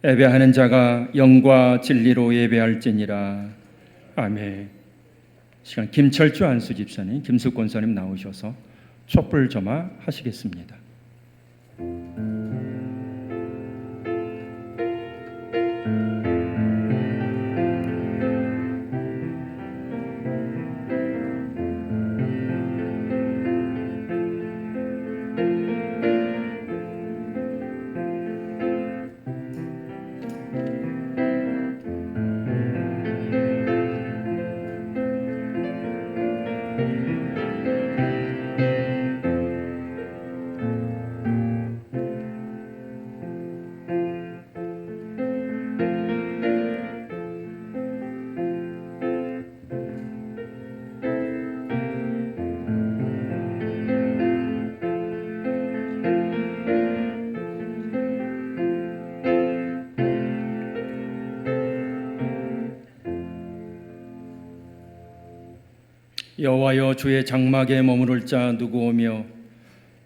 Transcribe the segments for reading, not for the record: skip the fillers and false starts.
예배하는 자가 영과 진리로 예배할지니라. 아멘. 시간 김철주 안수 집사님, 김숙 권사님 나오셔서 촛불 점화 하시겠습니다. 여호와여, 주의 장막에 머무를 자 누구오며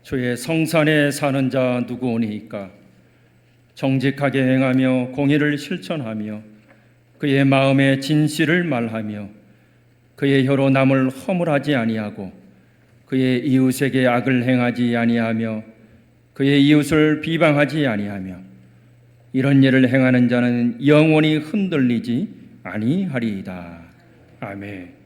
주의 성산에 사는 자 누구오니이까? 정직하게 행하며 공의를 실천하며 그의 마음에 진실을 말하며 그의 혀로 남을 허물하지 아니하고 그의 이웃에게 악을 행하지 아니하며 그의 이웃을 비방하지 아니하며 이런 일을 행하는 자는 영원히 흔들리지 아니하리이다. 아멘.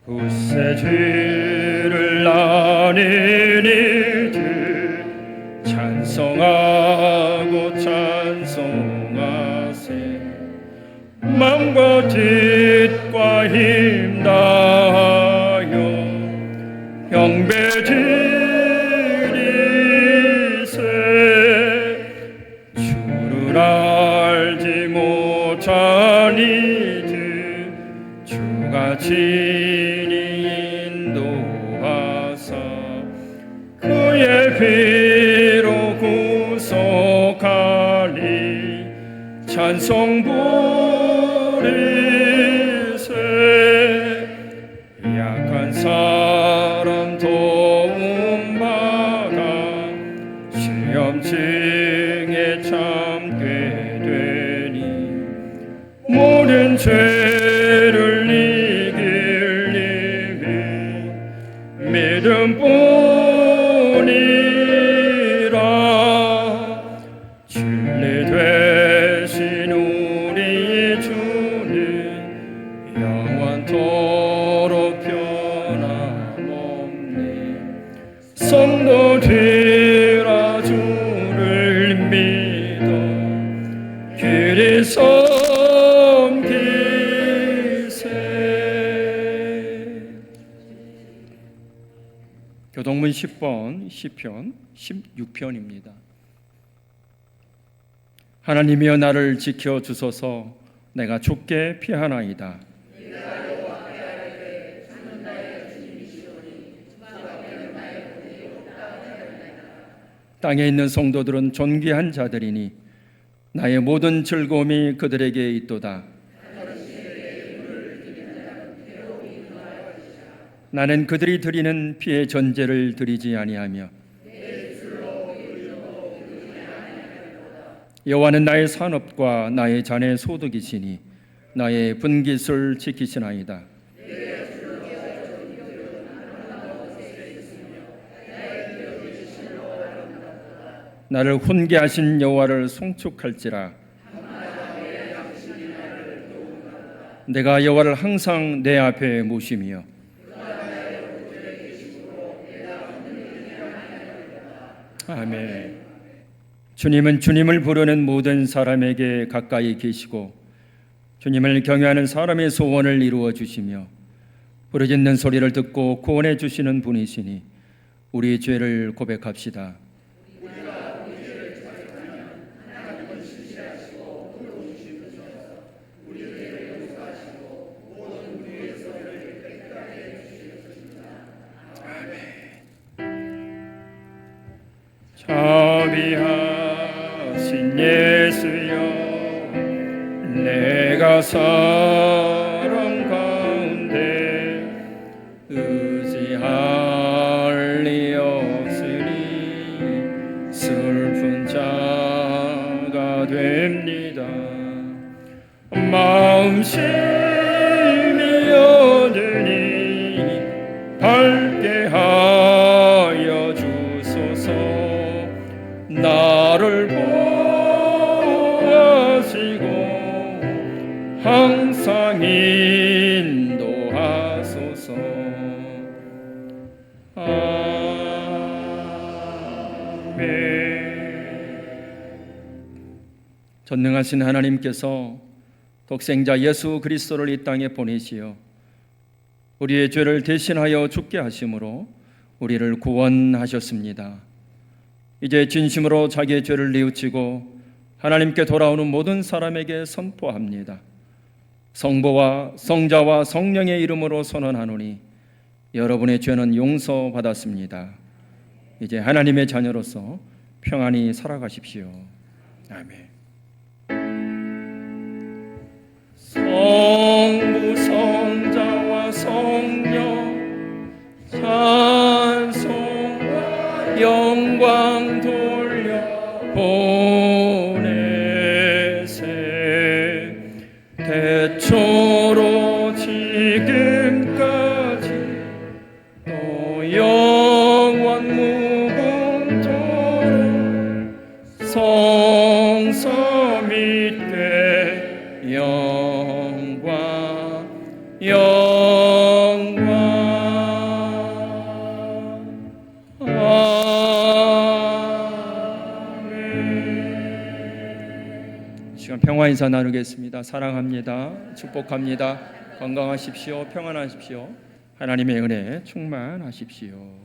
굳세 죄를 아는 이들 찬송하고 찬송하세. 마음과 뜻과 힘 다하여 경배드리세. 주를 알지 못한 이들 주가 친히 인도하사 그의 피로 구속하리. 찬송 부리세. 약한 사람 도움받아 시험층에 참게 되니 모든 죄를 이길 힘이 믿음뿐이라. 진리 되신 우리 주는 영원토록 변함없네. 성도들아 주를 믿어 길이 교동문 10번 시편 16편입니다. 하나님이여 나를 지켜주소서. 내가 죽게 피하나이다. 땅에 있는 성도들은 존귀한 자들이니 나의 모든 즐거움이 그들에게 있도다. 나는 그들이 드리는 피의 전제를 드리지 아니하며 여호와는 나의 산업과 나의 잔의 소득이시니 나의 분깃을 지키시나이다. 나를 훈계하신 여호와를 송축할지라. 내가 여호와를 항상 내 앞에 모시며 아멘. 주님은 주님을 부르는 모든 사람에게 가까이 계시고 주님을 경외하는 사람의 소원을 이루어 주시며 부르짖는 소리를 듣고 구원해 주시는 분이시니 우리 죄를 고백합시다. 자비하신 예수여, 내가 사랑 가운데 의지할 리 없으니 슬픈 자가 됩니다. 마음 심히 어두니 밝게 하여 주소서. 나를 보호하시고 항상 인도하소서. 아멘. 전능하신 하나님께서 독생자 예수 그리스도를 이 땅에 보내시어 우리의 죄를 대신하여 죽게 하심으로 우리를 구원하셨습니다. 이제 진심으로 자기의 죄를 뉘우치고 하나님께 돌아오는 모든 사람에게 선포합니다. 성부와 성자와 성령의 이름으로 선언하노니 여러분의 죄는 용서받았습니다. 이제 하나님의 자녀로서 평안히 살아가십시오. 아멘. 성부, 성자와 성령 찬송과 영광 돌려 보내세. 태초로 지금까지 또 영원 무궁토록 성서 믿게 영광 아멘. 시간 평화 인사 나누겠습니다. 사랑합니다. 축복합니다. 건강하십시오. 평안하십시오. 하나님의 은혜에 충만하십시오.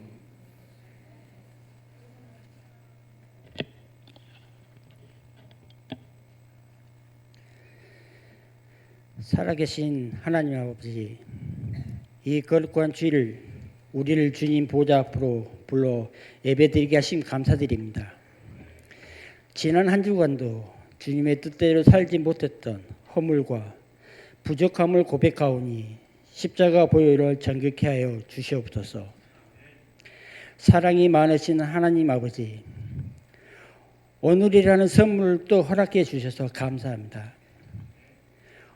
살아계신 하나님 아버지, 이 거룩한 주일을 우리를 주님 보좌 앞으로 불러 예배드리게 하심 감사드립니다. 지난 한 주간도 주님의 뜻대로 살지 못했던 허물과 부족함을 고백하오니 십자가 보혈을 정결케 하여 주시옵소서. 사랑이 많으신 하나님 아버지, 오늘이라는 선물을 또 허락해 주셔서 감사합니다.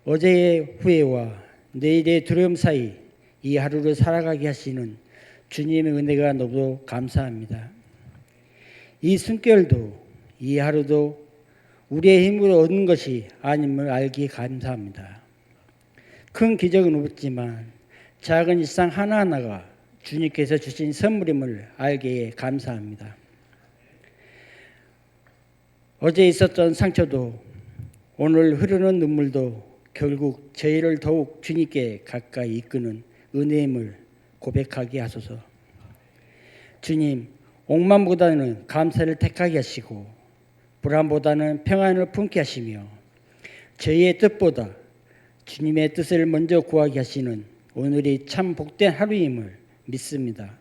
어제의 후회와 내일의 두려움 사이 이 하루를 살아가게 하시는 주님의 은혜가 너무 감사합니다. 이 숨결도 이 하루도 우리의 힘으로 얻는 것이 아님을 알기에 감사합니다. 큰 기적은 없지만 작은 일상 하나하나가 주님께서 주신 선물임을 알기에 감사합니다. 어제 있었던 상처도 오늘 흐르는 눈물도 결국 저희를 더욱 주님께 가까이 이끄는 은혜임을 고백하게 하소서. 주님, 오만보다는 감사를 택하게 하시고 불안보다는 평안을 품게 하시며 저희의 뜻보다 주님의 뜻을 먼저 구하게 하시는 오늘이 참 복된 하루임을 믿습니다.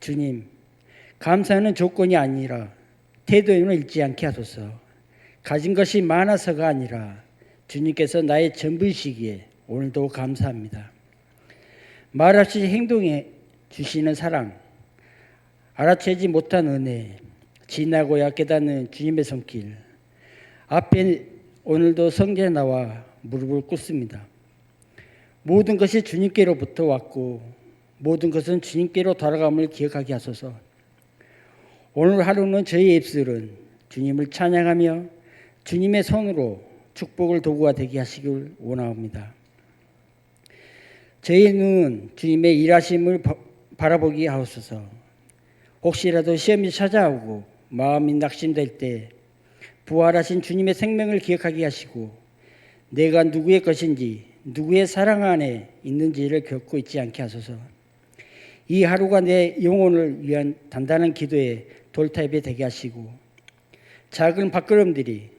주님, 감사는 조건이 아니라 태도임을 잃지 않게 하소서. 가진 것이 많아서가 아니라 주님께서 나의 전부이시기에 오늘도 감사합니다. 말없이 행동해 주시는 사랑, 알아채지 못한 은혜, 지나고야 깨닫는 주님의 손길 앞에 오늘도 성전에 나와 무릎을 꿇습니다. 모든 것이 주님께로부터 왔고 모든 것은 주님께로 돌아감을 기억하게 하소서. 오늘 하루는 저희의 입술은 주님을 찬양하며 주님의 손으로 축복을 도구가 되게 하시길 원합니다. 저희 눈은 주님의 일하심을 바라보게 하옵소서. 혹시라도 시험이 찾아오고 마음이 낙심될 때 부활하신 주님의 생명을 기억하게 하시고 내가 누구의 것인지 누구의 사랑 안에 있는지를 겪고 있지 않게 하소서. 이 하루가 내 영혼을 위한 단단한 기도의 돌탑이 되게 하시고 작은 발걸음들이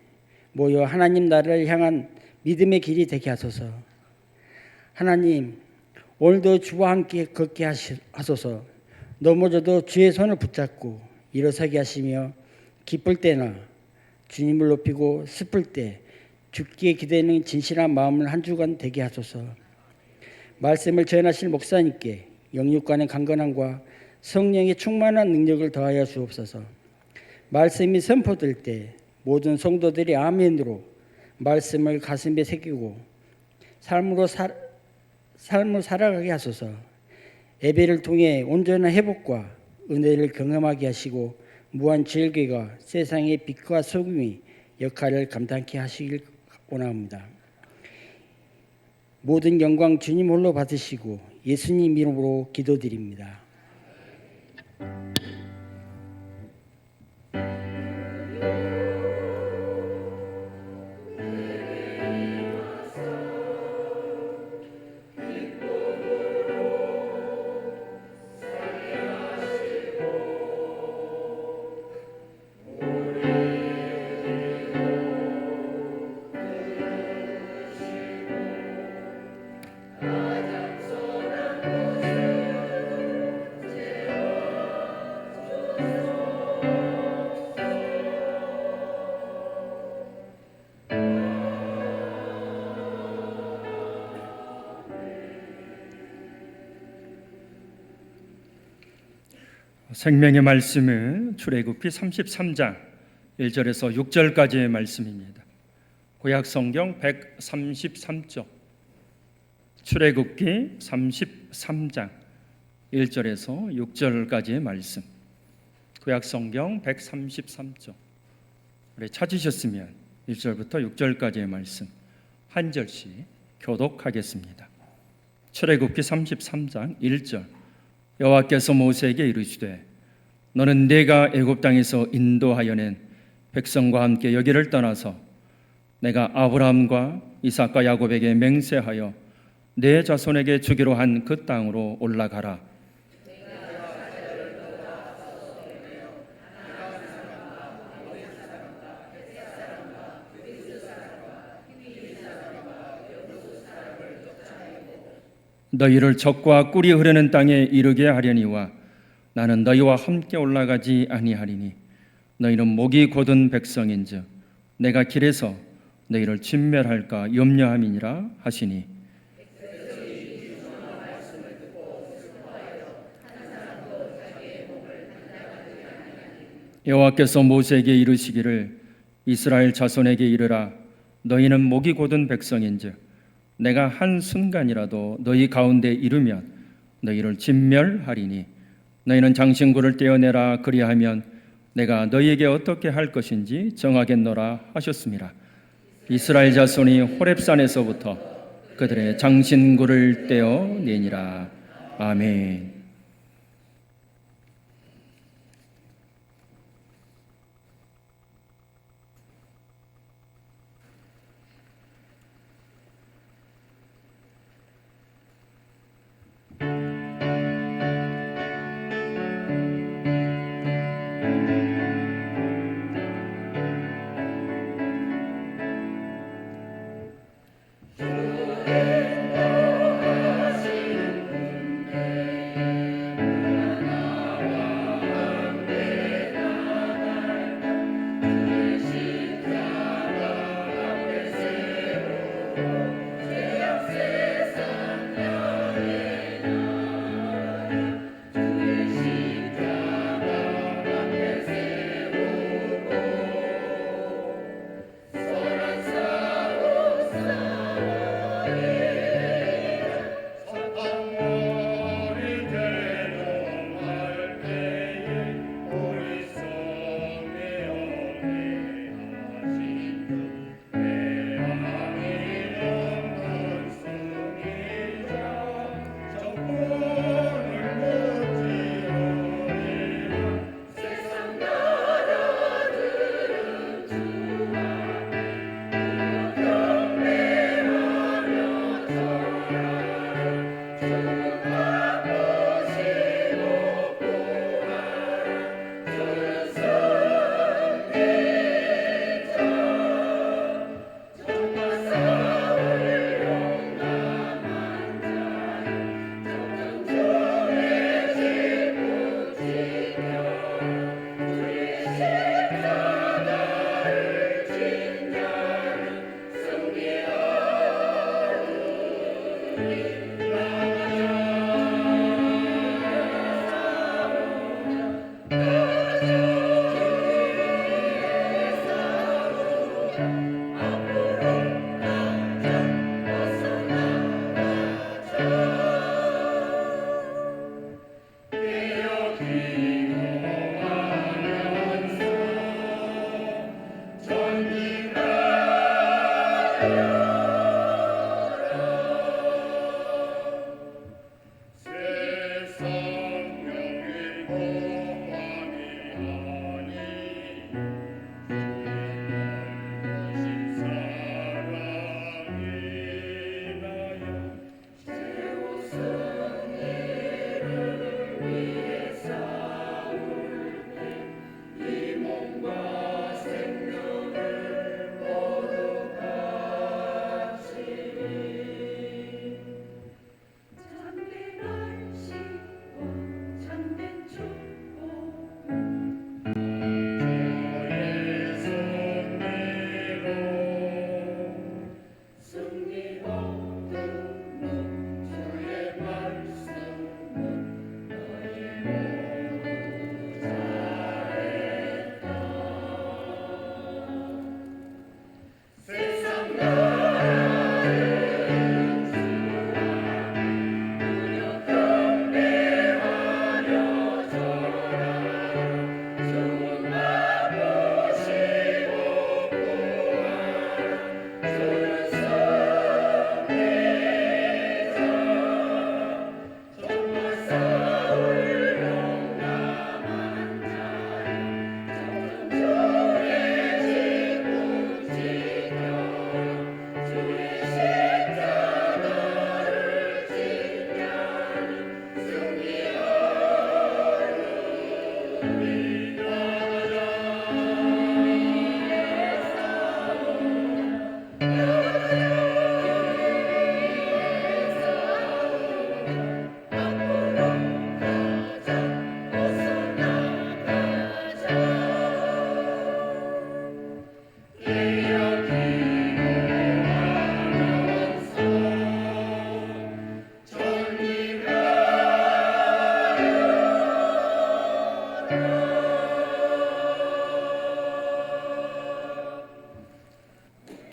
모여 하나님 나라를 향한 믿음의 길이 되게 하소서. 하나님, 오늘도 주와 함께 걷게 하소서. 넘어져도 주의 손을 붙잡고 일어서게 하시며 기쁠 때나 주님을 높이고 슬플 때 죽기에 기대는 진실한 마음을 한 주간 되게 하소서. 말씀을 전하실 목사님께 영육간의 강건함과 성령의 충만한 능력을 더하여 주옵소서. 말씀이 선포될 때 모든 성도들이 아멘으로 말씀을 가슴에 새기고 삶을 살아가게 하소서. 예배를 통해 온전한 회복과 은혜를 경험하게 하시고 무한 즐거움과 세상의 빛과 소금이 역할을 감당케 하시길 원합니다. 모든 영광 주님 홀로 받으시고 예수님 이름으로 기도드립니다. 생명의 말씀은 출애굽기 33장 1절에서 6절까지의 말씀입니다. 구약 성경 133쪽 출애굽기 33장 1절에서 6절까지의 말씀. 구약 성경 133쪽 찾으셨으면 1절부터 6절까지의 말씀 한 절씩 교독하겠습니다. 출애굽기 33장 1절. 여호와께서 모세에게 이르시되 너는 내가 애굽 땅에서 인도하여 낸 백성과 함께 여기를 떠나서 내가 아브라함과 이삭과 야곱에게 맹세하여 내 자손에게 주기로 한 그 땅으로 올라가라. 너희를 적과 꿀이 흐르는 땅에 이르게 하려니와 나는 너희와 함께 올라가지 아니하리니 너희는 목이 곧은 백성인즉 내가 길에서 너희를 진멸할까 염려함이니라 하시니 여호와께서 모세에게 이르시기를 이스라엘 자손에게 이르라 너희는 목이 곧은 백성인즉 내가 한 순간이라도 너희 가운데 이르면 너희를 진멸하리니 너희는 장신구를 떼어내라 그리하면 내가 너희에게 어떻게 할 것인지 정하겠노라 하셨습니다. 이스라엘 자손이 호렙산에서부터 그들의 장신구를 떼어내니라. 아멘.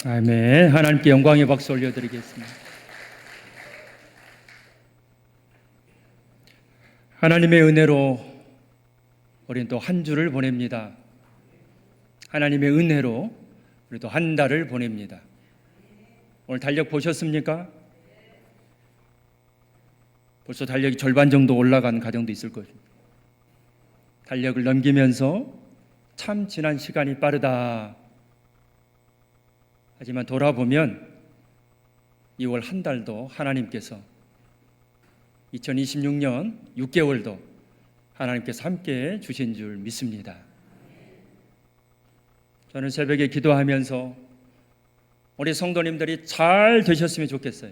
아멘. 하나님께 영광의 박수 올려드리겠습니다. 하나님의 은혜로 우리는 또 한 주를 보냅니다. 하나님의 은혜로 우리 또 한 달을 보냅니다. 오늘 달력 보셨습니까? 벌써 달력이 절반 정도 올라간 가정도 있을 것입니다. 달력을 넘기면서 참 지난 시간이 빠르다. 하지만 돌아보면 2월 한 달도 하나님께서 2026년 6개월도 하나님께서 함께 주신 줄 믿습니다. 저는 새벽에 기도하면서 우리 성도님들이 잘 되셨으면 좋겠어요.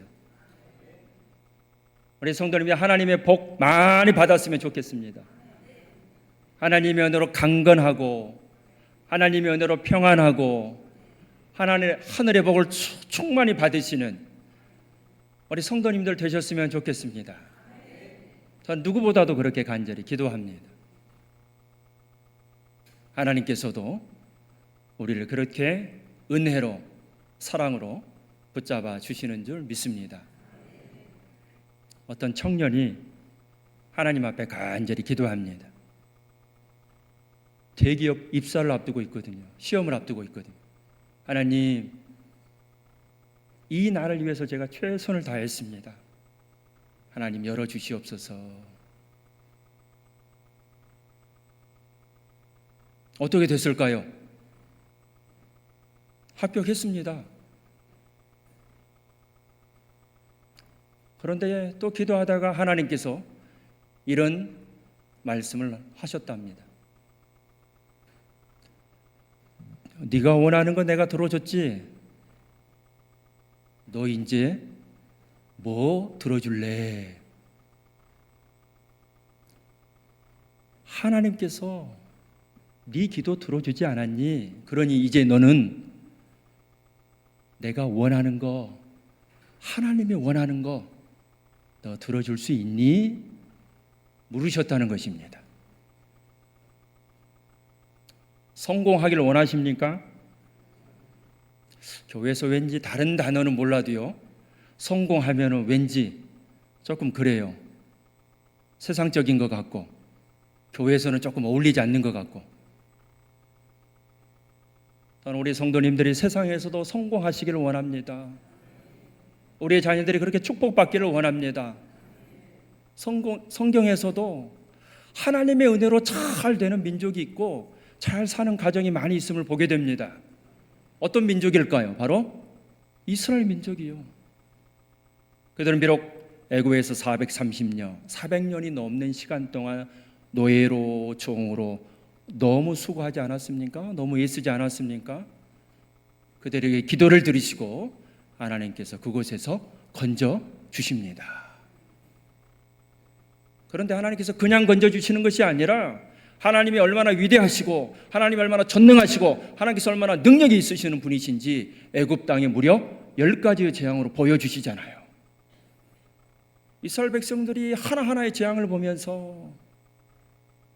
우리 성도님이 하나님의 복 많이 받았으면 좋겠습니다. 하나님의 은혜로 강건하고 하나님의 은혜로 평안하고 하늘의 복을 충만히 받으시는 우리 성도님들 되셨으면 좋겠습니다. 전 누구보다도 그렇게 간절히 기도합니다. 하나님께서도 우리를 그렇게 은혜로 사랑으로 붙잡아 주시는 줄 믿습니다. 어떤 청년이 하나님 앞에 간절히 기도합니다. 대기업 입사를 앞두고 있거든요. 시험을 앞두고 있거든요. 하나님, 이 날을 위해서 제가 최선을 다했습니다. 하나님 열어주시옵소서. 어떻게 됐을까요? 합격했습니다. 그런데 또 기도하다가 하나님께서 이런 말씀을 하셨답니다. 네가 원하는 거 내가 들어줬지? 너 이제 뭐 들어줄래? 하나님께서 네 기도 들어주지 않았니? 그러니 이제 너는 내가 원하는 거, 하나님이 원하는 거 너 들어줄 수 있니? 물으셨다는 것입니다. 성공하기를 원하십니까? 교회에서 왠지 다른 단어는 몰라도요, 성공하면 왠지 조금 그래요. 세상적인 것 같고 교회에서는 조금 어울리지 않는 것 같고, 저는 우리 성도님들이 세상에서도 성공하시기를 원합니다. 우리의 자녀들이 그렇게 축복받기를 원합니다. 성경에서도 하나님의 은혜로 잘 되는 민족이 있고 잘 사는 가정이 많이 있음을 보게 됩니다. 어떤 민족일까요? 바로 이스라엘 민족이요. 그들은 비록 애굽에서 400년이 넘는 시간 동안 노예로 종으로 너무 수고하지 않았습니까? 너무 애쓰지 않았습니까? 그들에게 기도를 들으시고 하나님께서 그곳에서 건져 주십니다. 그런데 하나님께서 그냥 건져 주시는 것이 아니라 하나님이 얼마나 위대하시고 하나님이 얼마나 전능하시고 하나님께서 얼마나 능력이 있으시는 분이신지 애굽 땅에 무려 10가지의 재앙으로 보여주시잖아요. 이스라엘 백성들이 하나하나의 재앙을 보면서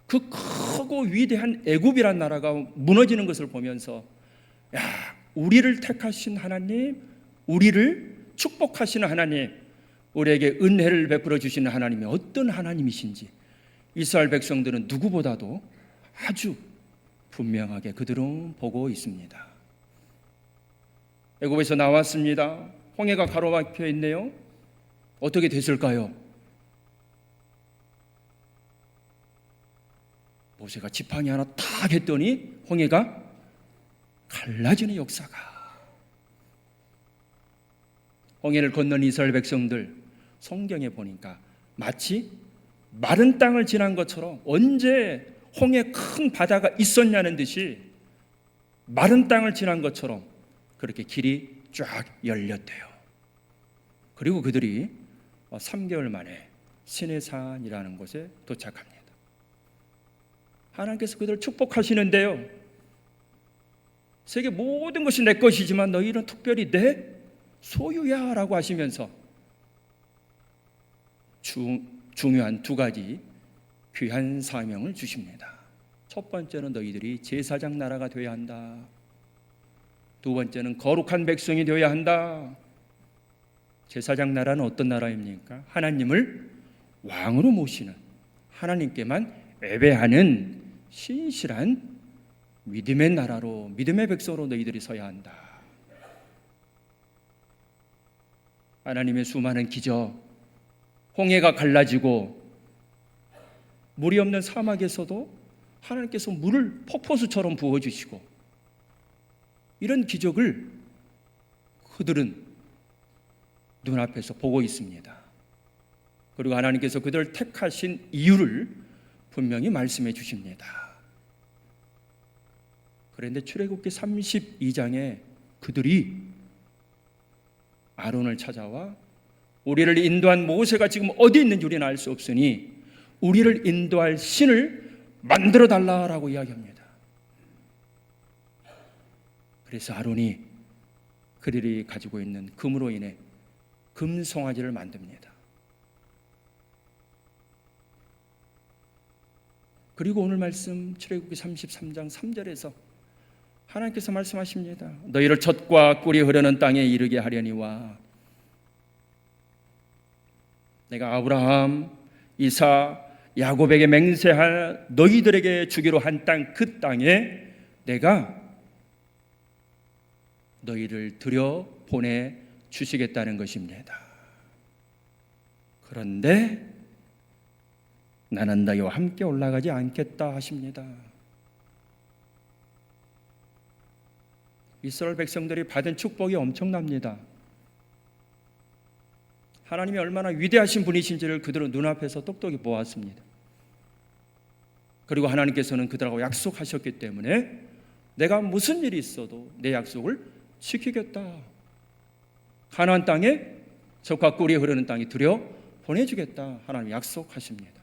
그 크고 위대한 애굽이란 나라가 무너지는 것을 보면서, 야, 우리를 택하신 하나님, 우리를 축복하시는 하나님, 우리에게 은혜를 베풀어 주시는 하나님이 어떤 하나님이신지 이스라엘 백성들은 누구보다도 아주 분명하게 그들은 보고 있습니다. 애굽에서 나왔습니다. 홍해가 가로막혀 있네요. 어떻게 됐을까요? 모세가 지팡이 하나 탁 했더니 홍해가 갈라지는 역사가. 홍해를 건넌 이스라엘 백성들, 성경에 보니까 마치 마른 땅을 지난 것처럼, 언제 홍해 큰 바다가 있었냐는 듯이 마른 땅을 지난 것처럼 그렇게 길이 쫙 열렸대요. 그리고 그들이 3개월 만에 시내산이라는 곳에 도착합니다. 하나님께서 그들을 축복하시는데요, 세계 모든 것이 내 것이지만 너희는 특별히 내 소유야 라고 하시면서 중요한 2가지 귀한 사명을 주십니다. 첫 번째는 너희들이 제사장 나라가 되어야 한다. 2번째는 거룩한 백성이 되어야 한다. 제사장 나라는 어떤 나라입니까? 하나님을 왕으로 모시는, 하나님께만 예배하는 신실한 믿음의 나라로, 믿음의 백성으로 너희들이 서야 한다. 하나님의 수많은 기적, 홍해가 갈라지고 물이 없는 사막에서도 하나님께서 물을 폭포수처럼 부어주시고, 이런 기적을 그들은 눈앞에서 보고 있습니다. 그리고 하나님께서 그들을 택하신 이유를 분명히 말씀해 주십니다. 그런데 출애굽기 32장에 그들이 아론을 찾아와 우리를 인도한 모세가 지금 어디 있는지 우리는 알 수 없으니 우리를 인도할 신을 만들어 달라라고 이야기합니다. 그래서 아론이 그들이 가지고 있는 금으로 인해 금송아지를 만듭니다. 그리고 오늘 말씀 출애굽기 33장 3절에서 하나님께서 말씀하십니다. 너희를 젖과 꿀이 흐르는 땅에 이르게 하려니와 내가 아브라함, 이삭, 야곱에게 맹세할 너희들에게 주기로 한 땅, 그 땅에 내가 너희를 들여 보내 주시겠다는 것입니다. 그런데 나는 너희와 함께 올라가지 않겠다 하십니다. 이스라엘 백성들이 받은 축복이 엄청납니다. 하나님이 얼마나 위대하신 분이신지를 그들은 눈앞에서 똑똑히 보았습니다. 그리고 하나님께서는 그들하고 약속하셨기 때문에 내가 무슨 일이 있어도 내 약속을 지키겠다. 가나안 땅에 젖과 꿀이 흐르는 땅에 들여 보내주겠다. 하나님 약속하십니다.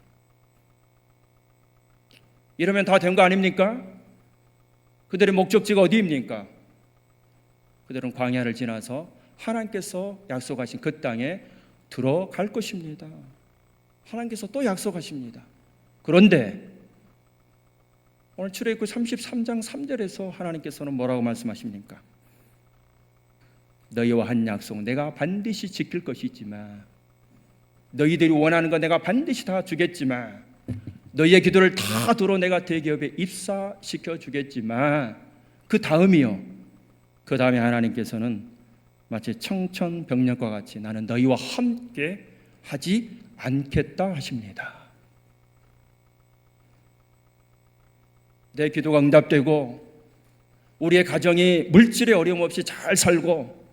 이러면 다 된 거 아닙니까? 그들의 목적지가 어디입니까? 그들은 광야를 지나서 하나님께서 약속하신 그 땅에 들어갈 것입니다. 하나님께서 또 약속하십니다. 그런데 오늘 출애굽기 33장 3절에서 하나님께서는 뭐라고 말씀하십니까? 너희와 한 약속 내가 반드시 지킬 것이지만, 너희들이 원하는 거 내가 반드시 다 주겠지만 너희의 기도를 다 들어 내가 대기업에 입사시켜 주겠지만 그 다음이요. 그 다음에 하나님께서는 마치 청천벽력과 같이 나는 너희와 함께 하지 않겠다 하십니다. 내 기도가 응답되고 우리의 가정이 물질의 어려움 없이 잘 살고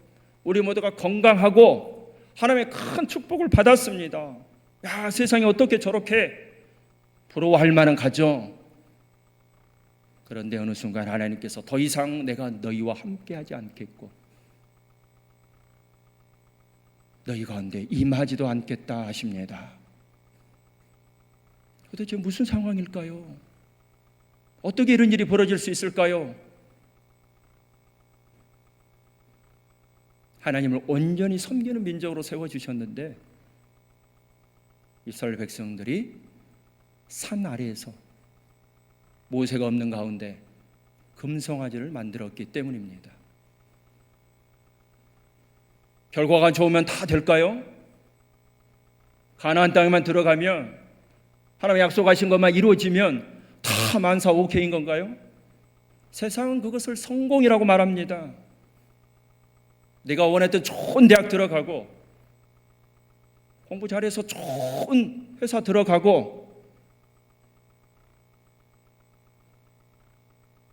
우리 모두가 건강하고 하나님의 큰 축복을 받았습니다. 야, 세상에 어떻게 저렇게 부러워할 만한 가정. 그런데 어느 순간 하나님께서 더 이상 내가 너희와 함께 하지 않겠고 너희 가운데 임하지도 않겠다 하십니다. 도대체 무슨 상황일까요? 어떻게 이런 일이 벌어질 수 있을까요? 하나님을 온전히 섬기는 민족으로 세워주셨는데 이스라엘 백성들이 산 아래에서 모세가 없는 가운데 금송아지를 만들었기 때문입니다. 결과가 좋으면 다 될까요? 가나안 땅에만 들어가면 하나님 약속하신 것만 이루어지면 다 만사 오케이인 건가요? 세상은 그것을 성공이라고 말합니다. 내가 원했던 좋은 대학 들어가고 공부 잘해서 좋은 회사 들어가고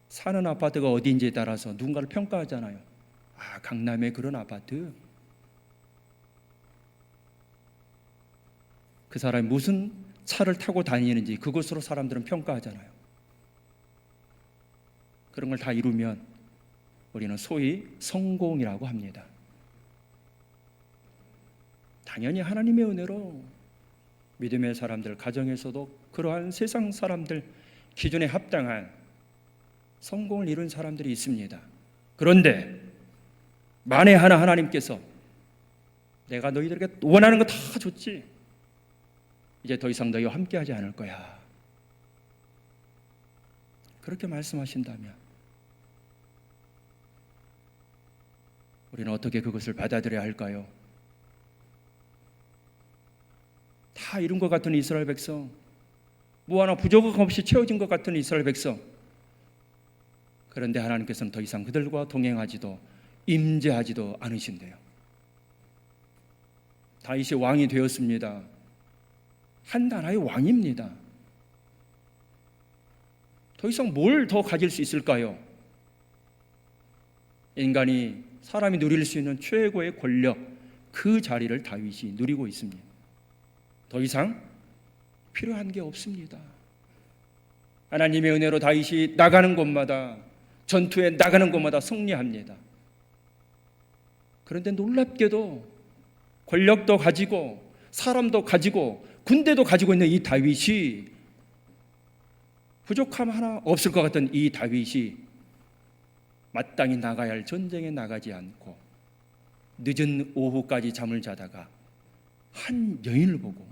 사는 아파트가 어디인지에 따라서 누군가를 평가하잖아요. 아, 강남에 그런 아파트. 그 사람이 무슨 차를 타고 다니는지 그것으로 사람들은 평가하잖아요. 그런 걸 다 이루면 우리는 소위 성공이라고 합니다. 당연히 하나님의 은혜로 믿음의 사람들, 가정에서도 그러한 세상 사람들 기준에 합당한 성공을 이룬 사람들이 있습니다. 그런데 만에 하나 하나님께서 내가 너희들에게 원하는 거 다 줬지, 이제 더 이상 너희와 함께하지 않을 거야, 그렇게 말씀하신다면 우리는 어떻게 그것을 받아들여야 할까요? 다 이룬 것 같은 이스라엘 백성, 뭐 하나 부족함 없이 채워진 것 같은 이스라엘 백성. 그런데 하나님께서는 더 이상 그들과 동행하지도 임재하지도 않으신대요. 다윗이 왕이 되었습니다. 한 나라의 왕입니다. 더 이상 뭘 더 가질 수 있을까요? 인간이, 사람이 누릴 수 있는 최고의 권력, 그 자리를 다윗이 누리고 있습니다. 더 이상 필요한 게 없습니다. 하나님의 은혜로 다윗이 나가는 곳마다, 전투에 나가는 곳마다 승리합니다. 그런데 놀랍게도 권력도 가지고 사람도 가지고 군대도 가지고 있는 이 다윗이, 부족함 하나 없을 것 같던 이 다윗이 마땅히 나가야 할 전쟁에 나가지 않고 늦은 오후까지 잠을 자다가 한 여인을 보고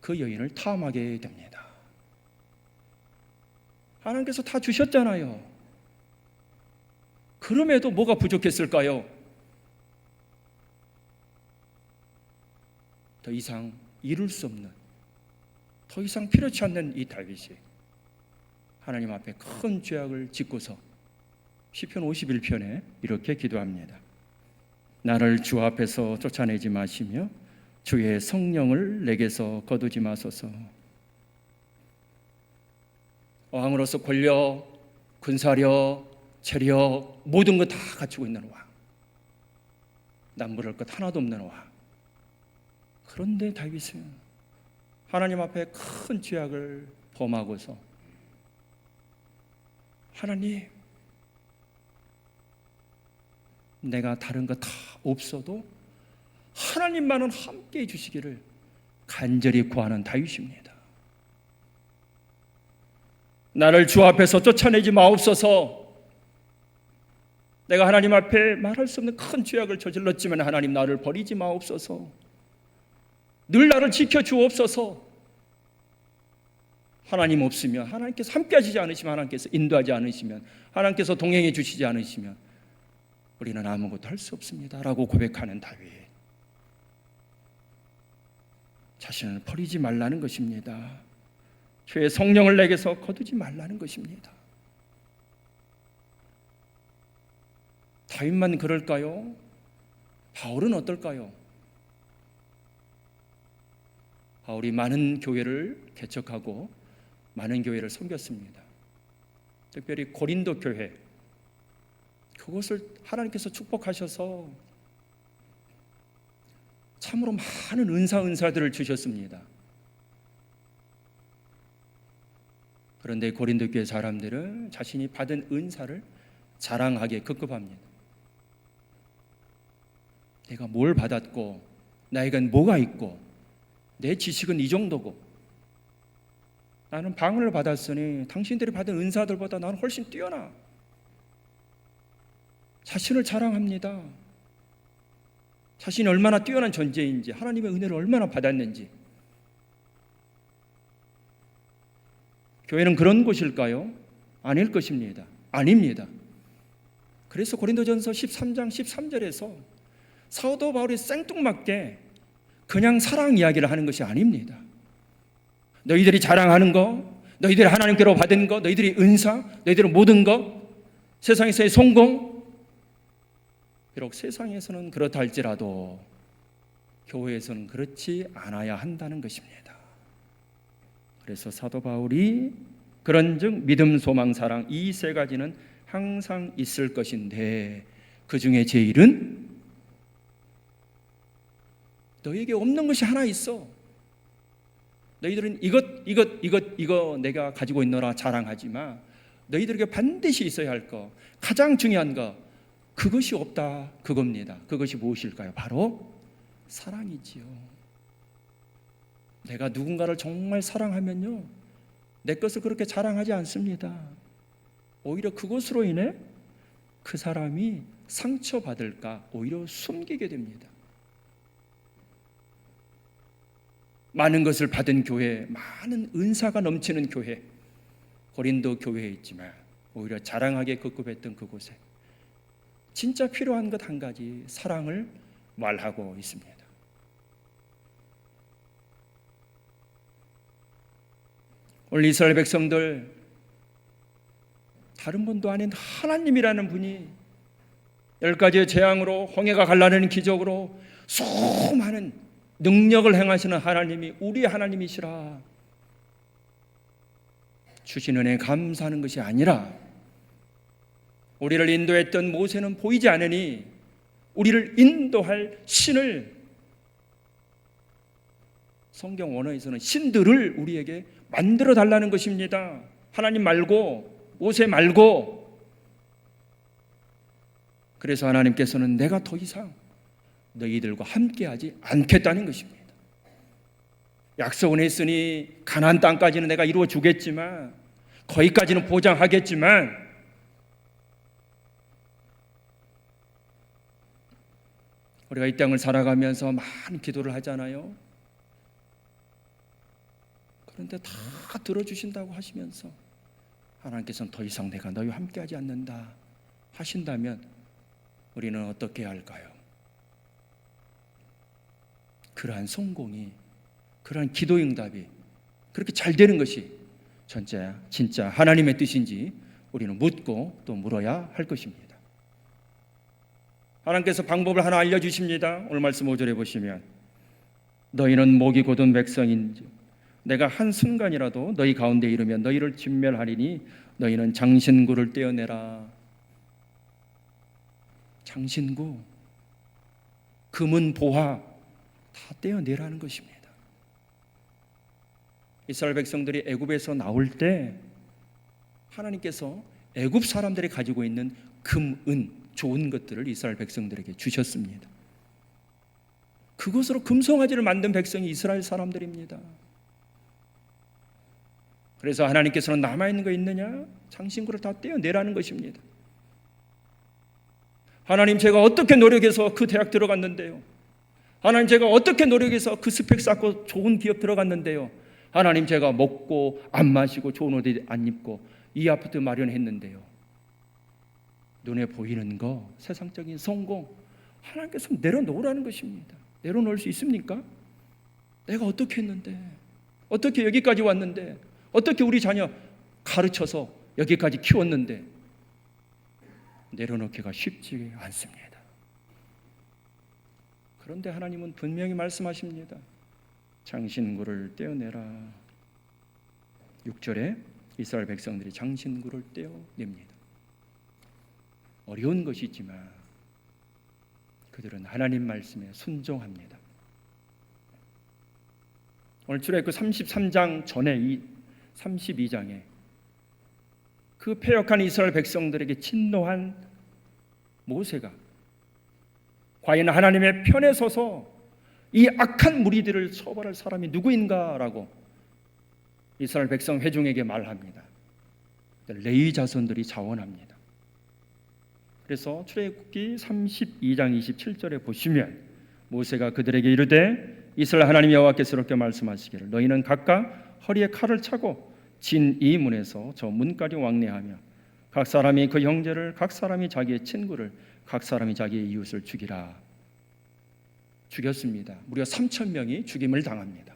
그 여인을 탐하게 됩니다. 하나님께서 다 주셨잖아요. 그럼에도 뭐가 부족했을까요? 더 이상 이룰 수 없는, 더 이상 필요치 않는 이 다윗이 하나님 앞에 큰 죄악을 짓고서 시편 51편에 이렇게 기도합니다. 나를 주 앞에서 쫓아내지 마시며 주의 성령을 내게서 거두지 마소서. 왕으로서 권력, 군사력, 체력, 모든 것 다 갖추고 있는 왕, 남부를 것 하나도 없는 왕. 그런데 다윗은 하나님 앞에 큰 죄악을 범하고서 하나님, 내가 다른 거 다 없어도 하나님만은 함께 해주시기를 간절히 구하는 다윗입니다. 나를 주 앞에서 쫓아내지 마옵소서. 내가 하나님 앞에 말할 수 없는 큰 죄악을 저질렀지만 하나님, 나를 버리지 마옵소서. 늘 나를 지켜주옵소서. 하나님 없으면, 하나님께서 함께 하시지 않으시면, 하나님께서 인도하지 않으시면, 하나님께서 동행해 주시지 않으시면 우리는 아무것도 할 수 없습니다 라고 고백하는 다윗. 자신을 버리지 말라는 것입니다. 주의 성령을 내게서 거두지 말라는 것입니다. 다윗만 그럴까요? 바울은 어떨까요? 바울이 많은 교회를 개척하고 많은 교회를 섬겼습니다. 특별히 고린도 교회, 그것을 하나님께서 축복하셔서 참으로 많은 은사들을 주셨습니다. 그런데 고린도 교회 사람들은 자신이 받은 은사를 자랑하기에 급급합니다. 내가 뭘 받았고 나에겐 뭐가 있고 내 지식은 이 정도고 나는 방언을 받았으니 당신들이 받은 은사들보다 나는 훨씬 뛰어나. 자신을 자랑합니다. 자신이 얼마나 뛰어난 존재인지, 하나님의 은혜를 얼마나 받았는지. 교회는 그런 곳일까요? 아닐 것입니다. 아닙니다. 그래서 고린도전서 13장 13절에서 사도 바울이 생뚱맞게 그냥 사랑 이야기를 하는 것이 아닙니다. 너희들이 자랑하는 거, 너희들이 하나님께로 받은 거, 너희들이 은사, 너희들의 모든 것, 세상에서의 성공, 비록 세상에서는 그렇다 할지라도 교회에서는 그렇지 않아야 한다는 것입니다. 그래서 사도 바울이 그런즉 믿음, 소망, 사랑 이 세 가지는 항상 있을 것인데 그 중에 제일은 너에게 없는 것이 하나 있어. 너희들은 이것 내가 가지고 있노라 자랑하지 마. 너희들에게 반드시 있어야 할 거, 가장 중요한 거, 그것이 없다 그겁니다. 그것이 무엇일까요? 바로 사랑이지요. 내가 누군가를 정말 사랑하면요, 내 것을 그렇게 자랑하지 않습니다. 오히려 그것으로 인해 그 사람이 상처받을까 오히려 숨기게 됩니다. 많은 것을 받은 교회, 많은 은사가 넘치는 교회, 고린도 교회에 있지만 오히려 자랑하게 급급했던 그곳에 진짜 필요한 것 한 가지, 사랑을 말하고 있습니다. 오늘 이스라엘 백성들, 다른 분도 아닌 하나님이라는 분이 10가지의 재앙으로, 홍해가 갈라내는 기적으로 수많은 능력을 행하시는 하나님이 우리 하나님이시라. 주신 은혜에 감사하는 것이 아니라 우리를 인도했던 모세는 보이지 않으니 우리를 인도할 신을, 성경 원어에서는 신들을 우리에게 만들어 달라는 것입니다. 하나님 말고, 모세 말고. 그래서 하나님께서는 내가 더 이상 너희들과 함께하지 않겠다는 것입니다. 약속은 했으니 가나안 땅까지는 내가 이루어 주겠지만, 거기까지는 보장하겠지만, 우리가 이 땅을 살아가면서 많은 기도를 하잖아요. 그런데 다 들어주신다고 하시면서 하나님께서는 더 이상 내가 너희와 함께하지 않는다 하신다면 우리는 어떻게 해야 할까요? 그러한 성공이, 그러한 기도 응답이 그렇게 잘 되는 것이 진짜 하나님의 뜻인지 우리는 묻고 또 물어야 할 것입니다. 하나님께서 방법을 하나 알려주십니다. 오늘 말씀 5절에 보시면 너희는 목이 곧은 백성인지 내가 한순간이라도 너희 가운데 이르면 너희를 진멸하리니 너희는 장신구를 떼어내라. 장신구, 금은 보화 다 떼어내라는 것입니다. 이스라엘 백성들이 애굽에서 나올 때 하나님께서 애굽 사람들이 가지고 있는 금, 은, 좋은 것들을 이스라엘 백성들에게 주셨습니다. 그것으로 금송아지를 만든 백성이 이스라엘 사람들입니다. 그래서 하나님께서는 남아있는 거 있느냐? 장신구를 다 떼어내라는 것입니다. 하나님, 제가 어떻게 노력해서 그 대학 들어갔는데요. 하나님, 제가 어떻게 노력해서 그 스펙 쌓고 좋은 기업 들어갔는데요. 하나님, 제가 먹고 안 마시고 좋은 옷 안 입고 이 아파트 마련했는데요. 눈에 보이는 거, 세상적인 성공, 하나님께서 내려놓으라는 것입니다. 내려놓을 수 있습니까? 내가 어떻게 했는데, 어떻게 여기까지 왔는데, 어떻게 우리 자녀 가르쳐서 여기까지 키웠는데 내려놓기가 쉽지 않습니다. 그런데 하나님은 분명히 말씀하십니다. 장신구를 떼어내라. 6절에 이스라엘 백성들이 장신구를 떼어냅니다. 어려운 것이지만 그들은 하나님 말씀에 순종합니다. 오늘 출애굽 33장 전에 이 32장에 그 패역한 이스라엘 백성들에게 진노한 모세가 과연 하나님의 편에 서서 이 악한 무리들을 처벌할 사람이 누구인가라고 이스라엘 백성 회중에게 말합니다. 레위 자손들이 자원합니다. 그래서 출애굽기 32장 27절에 보시면 모세가 그들에게 이르되 이스라엘 하나님 여호와께서 이렇게 말씀하시기를 너희는 각각 허리에 칼을 차고 진 이 문에서 저 문까지 왕래하며 각 사람이 그 형제를 각 사람이 자기의 친구를 각 사람이 자기의 이웃을 죽이라. 죽였습니다. 무려 3,000명이 죽임을 당합니다.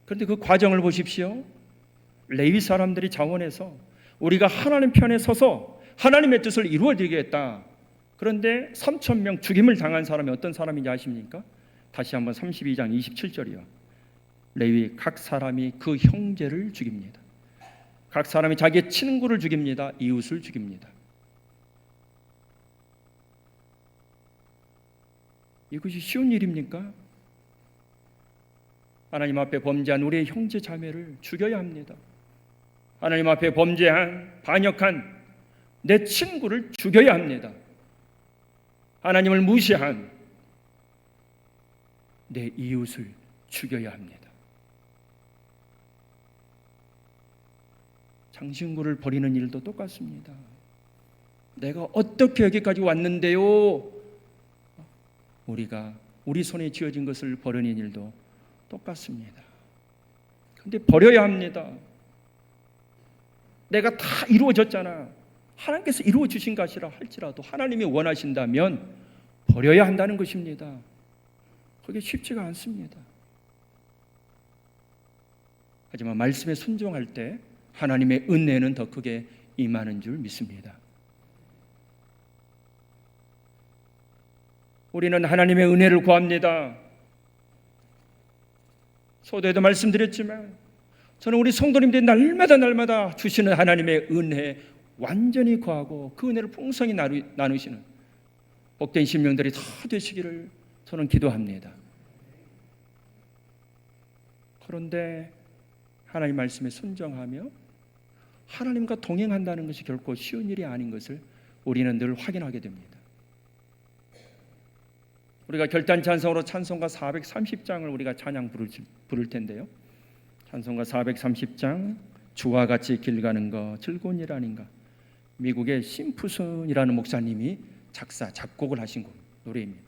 그런데 그 과정을 보십시오. 레위 사람들이 자원해서 우리가 하나님 편에 서서 하나님의 뜻을 이루어드리겠다. 그런데 3,000명 죽임을 당한 사람이 어떤 사람인지 아십니까? 다시 한번 32장 27절이요. 레위 각 사람이 그 형제를 죽입니다. 각 사람이 자기의 친구를 죽입니다. 이웃을 죽입니다. 이것이 쉬운 일입니까? 하나님 앞에 범죄한 우리의 형제 자매를 죽여야 합니다. 하나님 앞에 범죄한 반역한 내 친구를 죽여야 합니다. 하나님을 무시한 내 이웃을 죽여야 합니다. 장신구를 버리는 일도 똑같습니다. 내가 어떻게 여기까지 왔는데요? 우리 손에 쥐어진 것을 버리는 일도 똑같습니다. 그런데 버려야 합니다. 내가 다 이루어졌잖아. 하나님께서 이루어 주신 것이라 할지라도 하나님이 원하신다면 버려야 한다는 것입니다. 그게 쉽지가 않습니다. 하지만 말씀에 순종할 때 하나님의 은혜는 더 크게 임하는 줄 믿습니다. 우리는 하나님의 은혜를 구합니다. 서두에도 말씀드렸지만 저는 우리 성도님들이 날마다 주시는 하나님의 은혜에 완전히 구하고 그 은혜를 풍성히 나누시는 복된 심령들이 다 되시기를 저는 기도합니다. 그런데 하나님 말씀에 순종하며 하나님과 동행한다는 것이 결코 쉬운 일이 아닌 것을 우리는 늘 확인하게 됩니다. 우리가 결단 찬송으로 찬송가 430장을 우리가 찬양 부를 텐데요. 찬송가 430장 주와 같이 길 가는 거 즐거운 일 아닌가. 미국의 심프슨이라는 목사님이 작곡을 하신 노래입니다.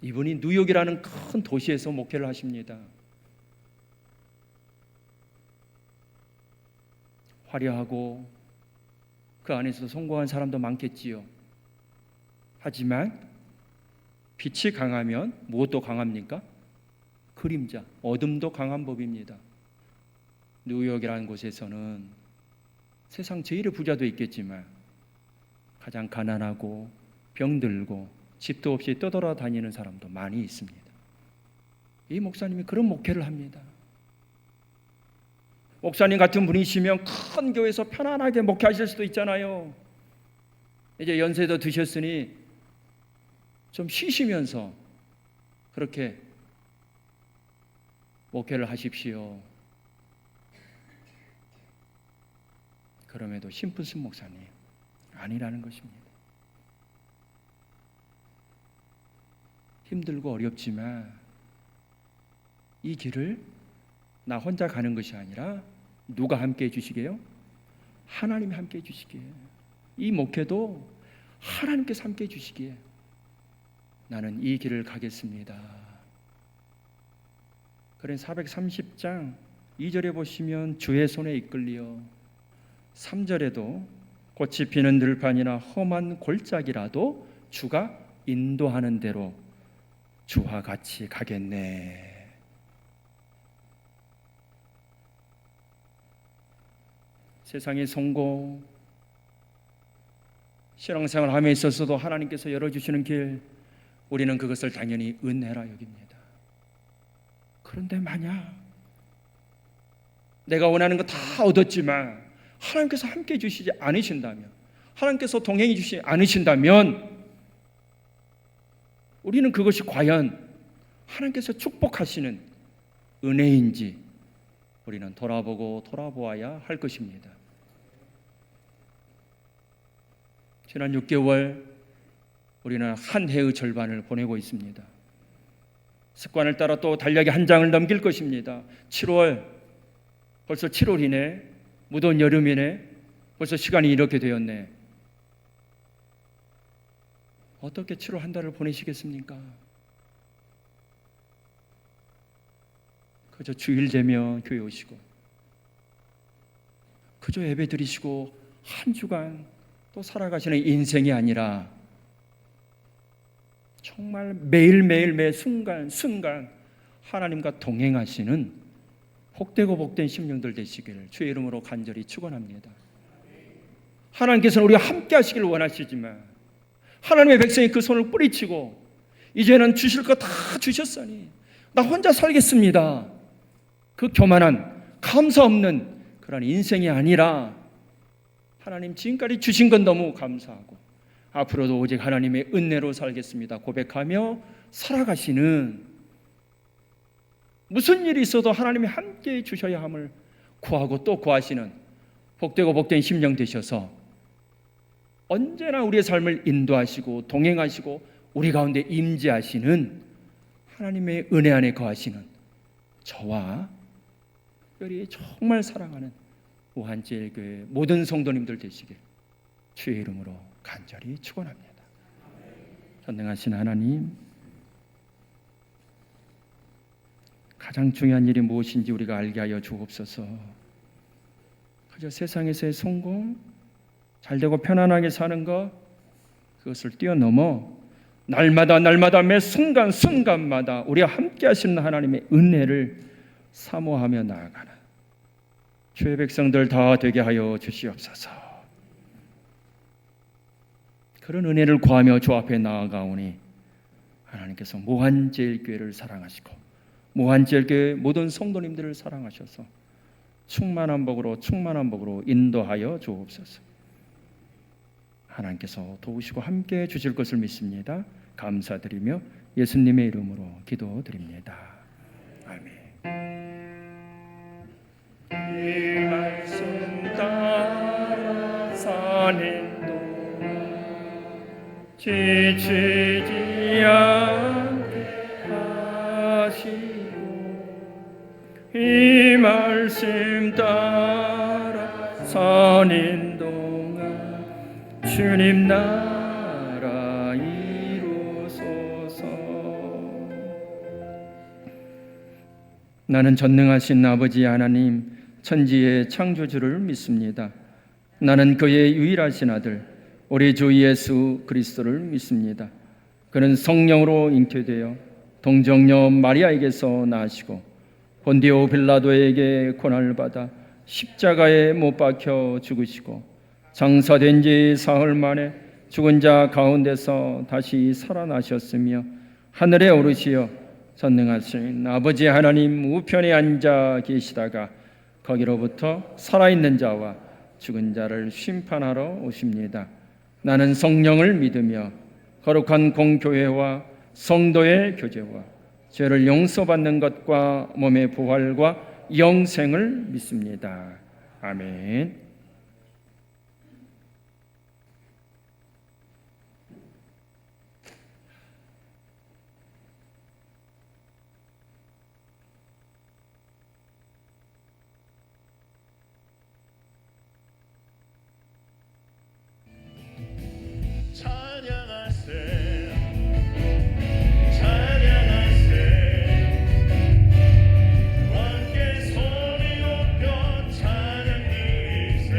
이분이 뉴욕이라는 큰 도시에서 목회를 하십니다. 화려하고 그 안에서 성공한 사람도 많겠지요. 하지만 빛이 강하면 무엇도 강합니까? 그림자, 어둠도 강한 법입니다. 뉴욕이라는 곳에서는 세상 제일의 부자도 있겠지만 가장 가난하고 병들고 집도 없이 떠돌아다니는 사람도 많이 있습니다. 이 목사님이 그런 목회를 합니다. 목사님 같은 분이시면 큰 교회에서 편안하게 목회하실 수도 있잖아요. 이제 연세도 드셨으니 좀 쉬시면서 그렇게 목회를 하십시오. 그럼에도 심프슨 목사님 아니라는 것입니다. 힘들고 어렵지만 이 길을 나 혼자 가는 것이 아니라 누가 함께 해주시게요? 하나님이 함께 해주시기에. 이 목회도 하나님께서 함께 해주시기에 나는 이 길을 가겠습니다. 그래 430장 2절에 보시면 주의 손에 이끌리어 3절에도 꽃이 피는 들판이나 험한 골짜기라도 주가 인도하는 대로 주와 같이 가겠네. 세상의 성공, 신앙생활 함에 있어서도 하나님께서 열어주시는 길, 우리는 그것을 당연히 은혜라 여깁니다. 그런데 만약 내가 원하는 거 다 얻었지만 하나님께서 함께 주시지 않으신다면, 하나님께서 동행해 주시지 않으신다면, 우리는 그것이 과연 하나님께서 축복하시는 은혜인지 우리는 돌아보아야 할 것입니다. 지난 6개월 우리는 한 해의 절반을 보내고 있습니다. 습관을 따라 또 달력에 한 장을 넘길 것입니다. 7월, 벌써 7월이네. 무더운 여름이네. 벌써 시간이 이렇게 되었네. 어떻게 7월 한 달을 보내시겠습니까? 그저 주일 되면 교회 오시고, 그저 예배 드리시고 한 주간 또 살아가시는 인생이 아니라 정말 매일매일 매 순간 하나님과 동행하시는 복되고 복된 심령들 되시기를 주의 이름으로 간절히 축원합니다. 하나님께서는 우리와 함께 하시기를 원하시지만 하나님의 백성이 그 손을 뿌리치고 이제는 주실 거 다 주셨으니 나 혼자 살겠습니다, 그 교만한 감사 없는 그런 인생이 아니라 하나님 지금까지 주신 건 너무 감사하고 앞으로도 오직 하나님의 은혜로 살겠습니다 고백하며 살아가시는, 무슨 일이 있어도 하나님이 함께 주셔야 함을 구하고 또 구하시는 복되고 복된 심령 되셔서 언제나 우리의 삶을 인도하시고 동행하시고 우리 가운데 임재하시는 하나님의 은혜 안에 거하시는 저와 특별히 정말 사랑하는 우한제일교회 모든 성도님들 되시길 주의 이름으로 간절히 축원합니다. 전능하신 하나님, 가장 중요한 일이 무엇인지 우리가 알게 하여 주옵소서. 그저 세상에서의 성공, 잘되고 편안하게 사는 것, 그것을 뛰어넘어 날마다 매 순간마다 우리와 함께 하시는 하나님의 은혜를 사모하며 나아가는 주의 백성들 다 되게 하여 주시옵소서. 그런 은혜를 구하며 주 앞에 나아가오니 하나님께서 무한제일교회를 사랑하시고 무한제일교회 모든 성도님들을 사랑하셔서 충만한 복으로 인도하여 주옵소서. 하나님께서 도우시고 함께 주실 것을 믿습니다. 감사드리며 예수님의 이름으로 기도드립니다. 아멘. 이 말씀 따라 사는 동안 지치지 않게 하시고, 이 말씀 따라 사는 동안 주님 나라 이루소서. 나는 전능하신 아버지 하나님, 천지의 창조주를 믿습니다. 나는 그의 유일하신 아들 우리 주 예수 그리스도를 믿습니다. 그는 성령으로 잉태되어 동정녀 마리아에게서 나시고 본디오 빌라도에게 고난을 받아 십자가에 못 박혀 죽으시고 장사된 지 사흘 만에 죽은 자 가운데서 다시 살아나셨으며 하늘에 오르시어 전능하신 아버지 하나님 우편에 앉아 계시다가 거기로부터 살아있는 자와 죽은 자를 심판하러 오십니다. 나는 성령을 믿으며 거룩한 공교회와 성도의 교제와 죄를 용서받는 것과 몸의 부활과 영생을 믿습니다. 아멘. 함께 소리 높여 찬양 드리세.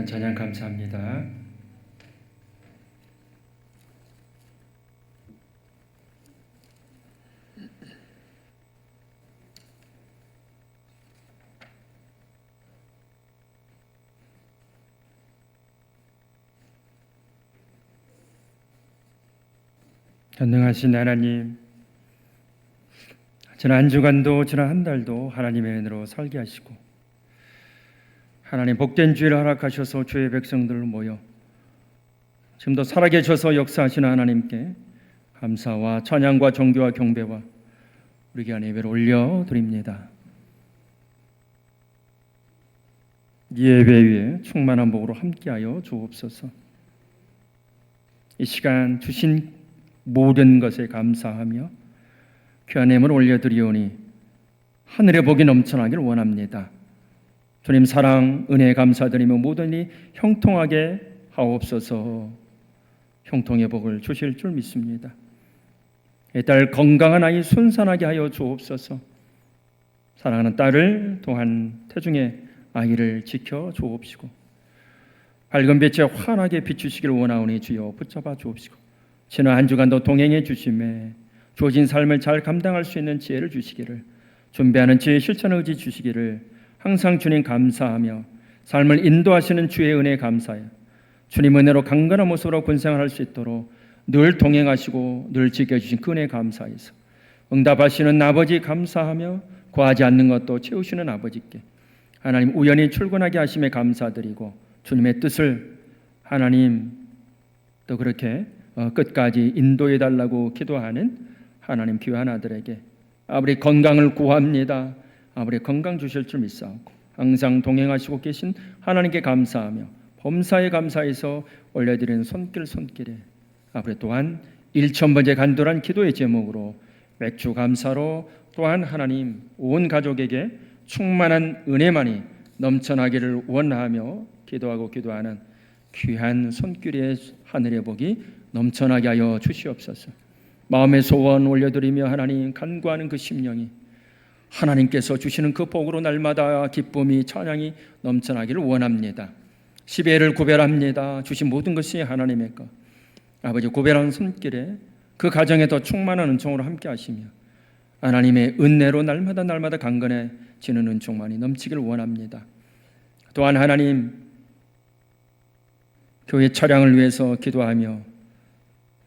찬양 감사합니다. 전능하신 하나님, 지난 한 주간도 지난 한 달도 하나님의 은혜로 살게 하시고 하나님 복된 주일을 허락하셔서 주의 백성들 모여 지금도 살아계셔서 역사하시는 하나님께 감사와 찬양과 존귀와 경배와 우리 귀한 예배를 올려드립니다. 이 예배 위에 충만한 복으로 함께하여 주옵소서. 이 시간 주신 모든 것에 감사하며 귀한 예물을 올려드리오니 하늘의 복이 넘쳐나길 원합니다. 주님 사랑 은혜에 감사드리며 모든 이 형통하게 하옵소서. 형통의 복을 주실 줄 믿습니다. 이 딸 건강한 아이 순산하게 하여 주옵소서. 사랑하는 딸을 또한 태중의 아이를 지켜 주옵시고 밝은 빛에 환하게 비추시길 원하오니 주여 붙잡아 주옵시고 지난 한 주간도 동행해 주심에 주어진 삶을 잘 감당할 수 있는 지혜를 주시기를, 준비하는 지혜 실천의 의지 주시기를 항상 주님 감사하며 삶을 인도하시는 주의 은혜에 감사해 주님 은혜로 강건한 모습으로 군생활할 수 있도록 늘 동행하시고 늘 지켜주신 그 은혜에 감사해서 응답하시는 아버지 감사하며 구하지 않는 것도 채우시는 아버지께 하나님 우연히 출근하게 하심에 감사드리고 주님의 뜻을 하나님 또 그렇게 끝까지 인도해 달라고 기도하는 하나님 귀한 아들에게 아버지 건강을 구합니다. 아버지 건강 주실 줄 믿사오고 항상 동행하시고 계신 하나님께 감사하며 범사에 감사해서 올려드리는 손길에 아버지 또한 1000번째 간절한 기도의 제목으로 맥주 감사로 또한 하나님 온 가족에게 충만한 은혜만이 넘쳐나기를 원하며 기도하는 귀한 손길의 하늘의 복이 넘쳐나게 하여 주시옵소서. 마음의 소원 올려드리며 하나님 간구하는 그 심령이 하나님께서 주시는 그 복으로 날마다 기쁨이 찬양이 넘쳐나기를 원합니다. 시배를 구별합니다. 주신 모든 것이 하나님의 것. 아버지 구별하는 손길에 그 가정에 더 충만한 은총으로 함께 하시며 하나님의 은혜로 날마다 강건해지는 은총만이 넘치기를 원합니다. 또한 하나님 교회 차량을 위해서 기도하며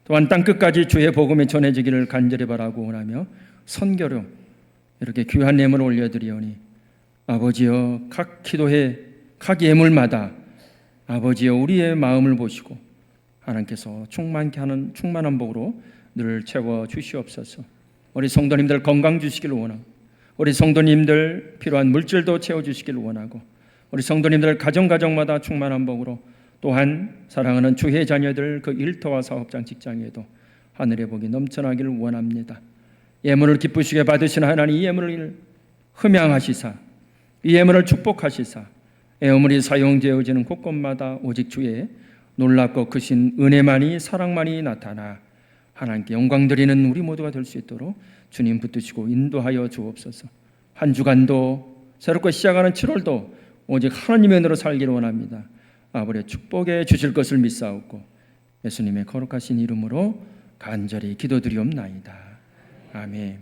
또한 땅끝까지 주의 복음이 전해지기를 간절히 바라고 원하며 선교로 이렇게 귀한 예물을 올려드리오니 아버지여 각 기도회 각 예물마다 아버지여 우리의 마음을 보시고 하나님께서 충만케 하는 충만한 복으로 늘 채워 주시옵소서. 우리 성도님들 건강 주시기를 원하고 우리 성도님들 필요한 물질도 채워주시기를 원하고 우리 성도님들 가정마다 충만한 복으로 또한 사랑하는 주의 자녀들 그 일터와 사업장 직장에도 하늘의 복이 넘쳐나기를 원합니다. 예물을 기쁘시게 받으신 하나님 이 예물을 흠양하시사 이 예물을 축복하시사 예물이 사용되어지는 곳곳마다 오직 주의 놀랍고 크신 은혜만이 사랑만이 나타나 하나님께 영광 드리는 우리 모두가 될 수 있도록 주님 붙드시고 인도하여 주옵소서. 한 주간도 새롭게 시작하는 7월도 오직 하나님의 은혜로 살기를 원합니다. 아버지의 축복해 주실 것을 믿사옵고 예수님의 거룩하신 이름으로 간절히 기도드리옵나이다. 아멘.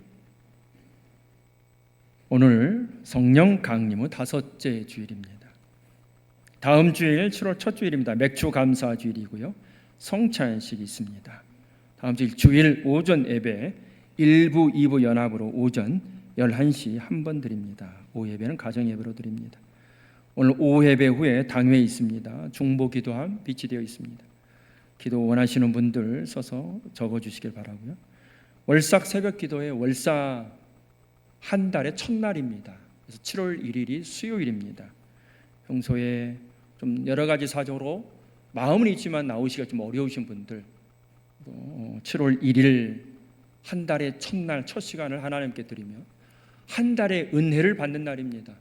오늘 성령 강림의 5째 주일입니다. 다음 주일 7월 첫 주일입니다. 맥주 감사 주일이고요. 성찬식이 있습니다. 다음 주일 오전 예배 1부 2부 연합으로 오전 11시 한 번 드립니다. 오후 예배는 가정 예배로 드립니다. 오늘 오후 예배 후에 당회 있습니다. 중보 기도함 비치되어 있습니다. 기도 원하시는 분들 써서 적어주시길 바라고요. 월삭 새벽 기도회 월사 한 달의 첫날입니다. 그래서 7월 1일이 수요일입니다. 평소에 좀 여러 가지 사정으로 마음은 있지만 나오시기가 좀 어려우신 분들 7월 1일 한 달의 첫날 첫 시간을 하나님께 드리며 한 달의 은혜를 받는 날입니다.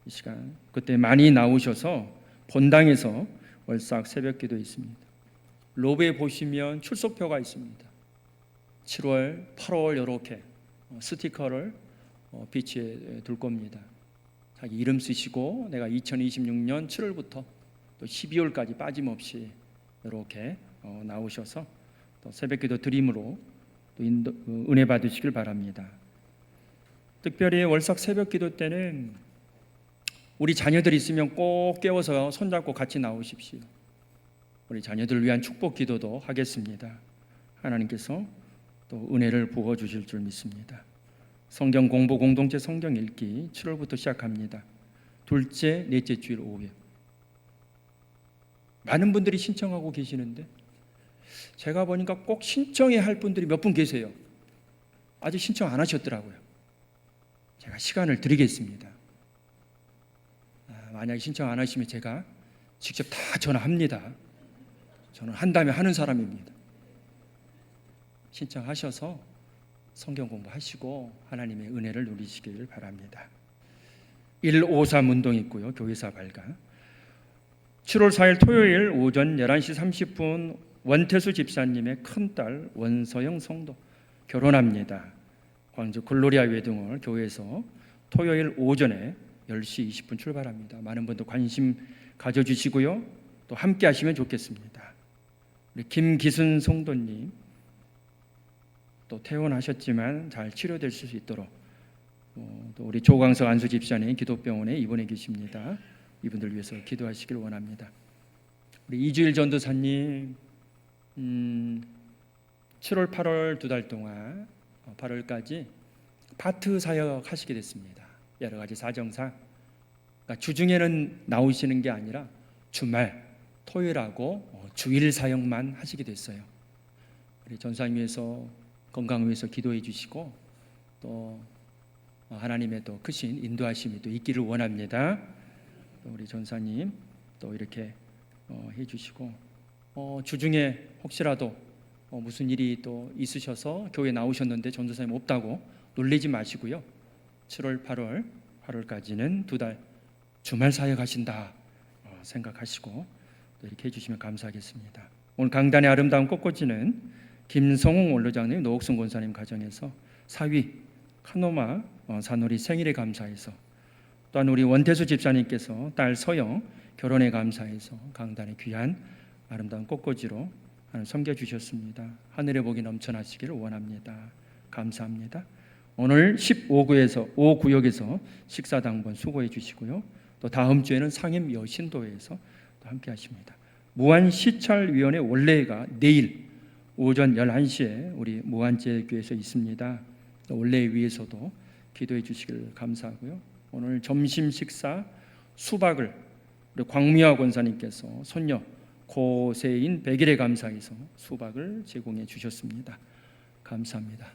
이 시간 그때 많이 나오셔서 본당에서 월삭 새벽 기도 있습니다. 로비에 보시면 출석표가 있습니다. 7월, 8월 이렇게 스티커를 비치해 둘 겁니다. 자기 이름 쓰시고 내가 2026년 7월부터 또 12월까지 빠짐없이 이렇게 나오셔서 또 새벽기도 드림으로 또 은혜 받으시길 바랍니다. 특별히 월삭 새벽기도 때는 우리 자녀들 있으면 꼭 깨워서 손잡고 같이 나오십시오. 우리 자녀들을 위한 축복 기도도 하겠습니다. 하나님께서 또 은혜를 부어 주실 줄 믿습니다. 성경 공부 공동체 성경 읽기 7월부터 시작합니다. 둘째, 넷째 주일 오후에 많은 분들이 신청하고 계시는데 제가 보니까 꼭 신청해야 할 분들이 몇 분 계세요. 아직 신청 안 하셨더라고요. 제가 시간을 드리겠습니다. 만약에 신청 안 하시면 제가 직접 다 전화합니다. 저는 한다면 하는 사람입니다. 신청하셔서 성경 공부하시고 하나님의 은혜를 누리시길 바랍니다. 153 운동 있고요. 교회사 발간 7월 4일 토요일 오전 11시 30분 원태수 집사님의 큰딸 원서영 성도 결혼합니다. 광주 글로리아 웨딩홀 교회에서 토요일 오전에 10시 20분 출발합니다. 많은 분들 관심 가져주시고요. 또 함께 하시면 좋겠습니다. 우리 김기순 성도님 또 퇴원하셨지만 잘 치료될 수 있도록 또 우리 조광석 안수 집사님 기도병원에 입원해 계십니다. 이분들 위해서 기도하시길 원합니다. 우리 이주일 전도사님 7월 8월 2달 동안 8월까지 파트 사역 하시게 됐습니다. 여러 가지 사정상 그러니까 주중에는 나오시는 게 아니라 주말 토요일하고 주일 사역만 하시게 됐어요. 우리 전사님 위해서 건강 위해서 기도해 주시고 또 하나님의 또 크신 인도하심이 또 있기를 원합니다. 또 우리 전사님 또 이렇게 해주시고 주중에 혹시라도 무슨 일이 또 있으셔서 교회 나오셨는데 전도사님 없다고 놀리지 마시고요. 7월 8월까지는 2달 주말 사역하신다 생각하시고 또 이렇게 해주시면 감사하겠습니다. 오늘 강단의 아름다운 꽃꽂이는 김성웅 원로장님, 노옥순 권사님 가정에서 사위 카노마 사놀이 생일에 감사해서 또한 우리 원태수 집사님께서 딸 서영 결혼에 감사해서 강단의 귀한 아름다운 꽃꽂이로 하나님 섬겨주셨습니다. 하늘의 복이 넘쳐나시기를 원합니다. 감사합니다. 오늘 15구역에서 식사당번 수고해 주시고요. 또 다음 주에는 상임 여신도에서 또 함께 하십니다. 무한시찰위원회 원래가 내일 오전 11시에 우리 무한제교에서 있습니다. 원래 위에서도 기도해 주시길 감사하고요. 오늘 점심 식사 수박을 우리 광미화 권사님께서 손녀 고세인 100일에 감사해서 수박을 제공해 주셨습니다. 감사합니다.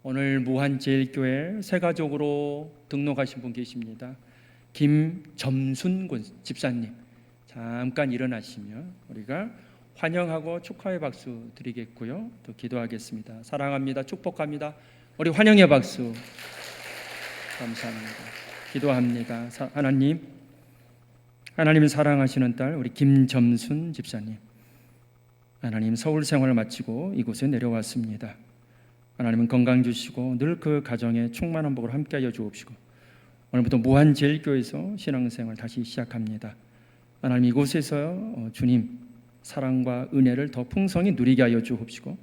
오늘 무한제일교회 새가족으로 등록하신 분 계십니다. 김점순 집사님 잠깐 일어나시면 우리가 환영하고 축하의 박수 드리겠고요. 또 기도하겠습니다. 사랑합니다. 축복합니다. 우리 환영의 박수. 감사합니다. 기도합니다. 하나님을 사랑하시는 딸 우리 김점순 집사님, 하나님 서울 생활을 마치고 이곳에 내려왔습니다. 하나님은 건강 주시고 늘 그 가정에 충만한 복을 함께하여 주옵시고 오늘부터 무한제일교회에서 신앙생활 다시 시작합니다. 하나님 이곳에서 주님 사랑과 은혜를 더 풍성히 누리게 하여 주옵시고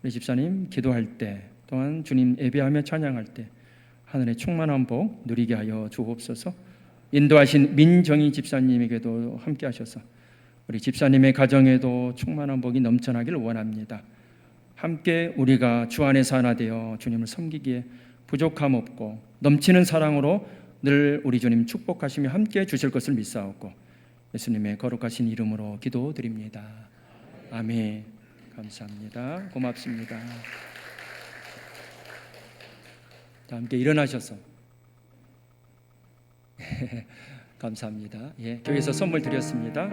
우리 집사님 기도할 때 또한 주님 예배하며 찬양할 때 하늘의 충만한 복 누리게 하여 주옵소서. 인도하신 민정희 집사님에게도 함께 하셔서 우리 집사님의 가정에도 충만한 복이 넘쳐나길 원합니다. 함께 우리가 주 안에서 하나 되어 주님을 섬기기에 부족함 없고 넘치는 사랑으로 늘 우리 주님 축복하시며 함께 주실 것을 믿사옵고 예수님의 거룩하신 이름으로 기도드립니다. 아멘. 감사합니다. 고맙습니다. 다 함께 일어나셔서 감사합니다. 예, 교회에서 선물 드렸습니다.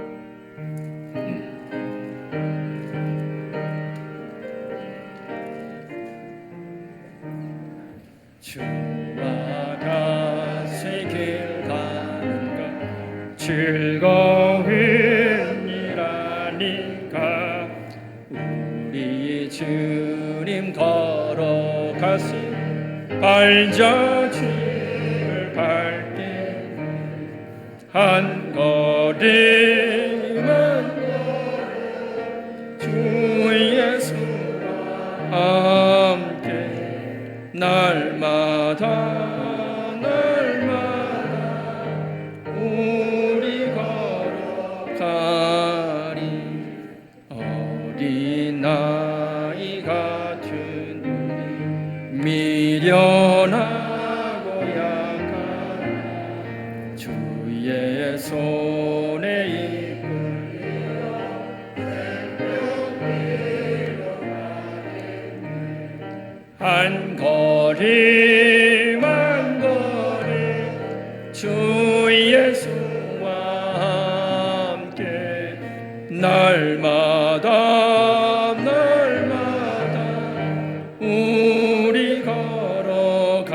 주와 같이 길 가는 것 즐거운 일아니까 우리 주님 걸어가시 발자취를 밟게 한 걸음 나이 같은 미련하고 약한 주의 손에 한 걸음 한 걸음 주 예수와 함께 날마다 우리 걸어가리.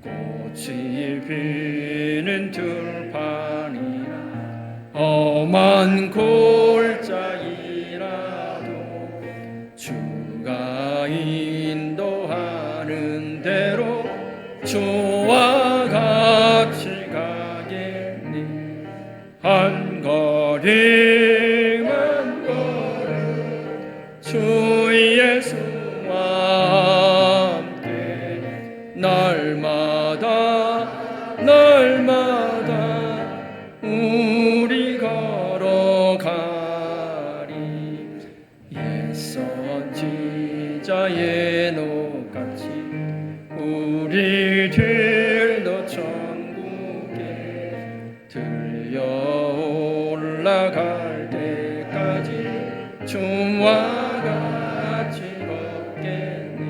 꽃이 피는 들판이라 험한 골짜기라도 주가 인도하는 대로 주와 같이 가겠니. 한 걸음 한 걸음 주 예수와 함께 날마다 우리 걸어가리. 옛 선지자의 노같이 우리들도 천국에 들려 올라갈 때까지 주와 같이 걷겠니.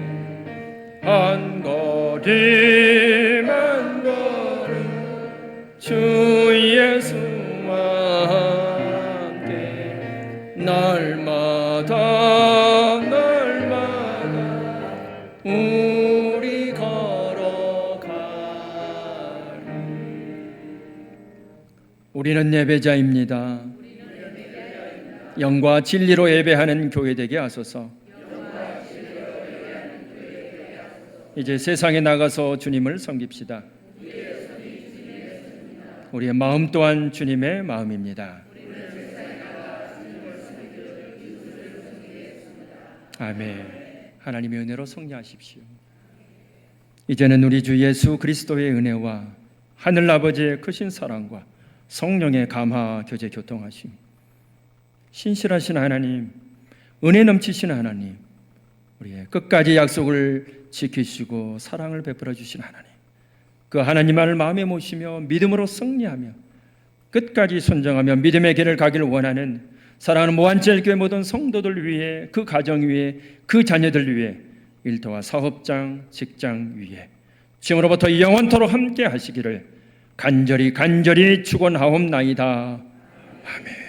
한 걸음 한 걸음 주 예수와 함께 날마다 우리 걸어가리. 우리는 예배자입니다. 영과 진리로 예배하는 교회 되게 하소서. 이제 세상에 나가서 주님을 섬깁시다. 우리의 마음 또한 주님의 마음입니다. 아멘. 하나님의 은혜로 승리하십시오. 이제는 우리 주 예수 그리스도의 은혜와 하늘 아버지의 크신 사랑과 성령의 감화 교제 교통하심, 신실하신 하나님, 은혜 넘치신 하나님, 우리의 끝까지 약속을 지키시고 사랑을 베풀어 주신 하나님, 그 하나님만을 마음에 모시며 믿음으로 승리하며 끝까지 순종하며 믿음의 길을 가기를 원하는 사랑하는 모한제일교회 모든 성도들 위해, 그 가정 위해, 그 자녀들 위해, 일터와 사업장, 직장 위에 지금으로부터 영원토록 함께 하시기를 간절히 축원하옵나이다. 아멘.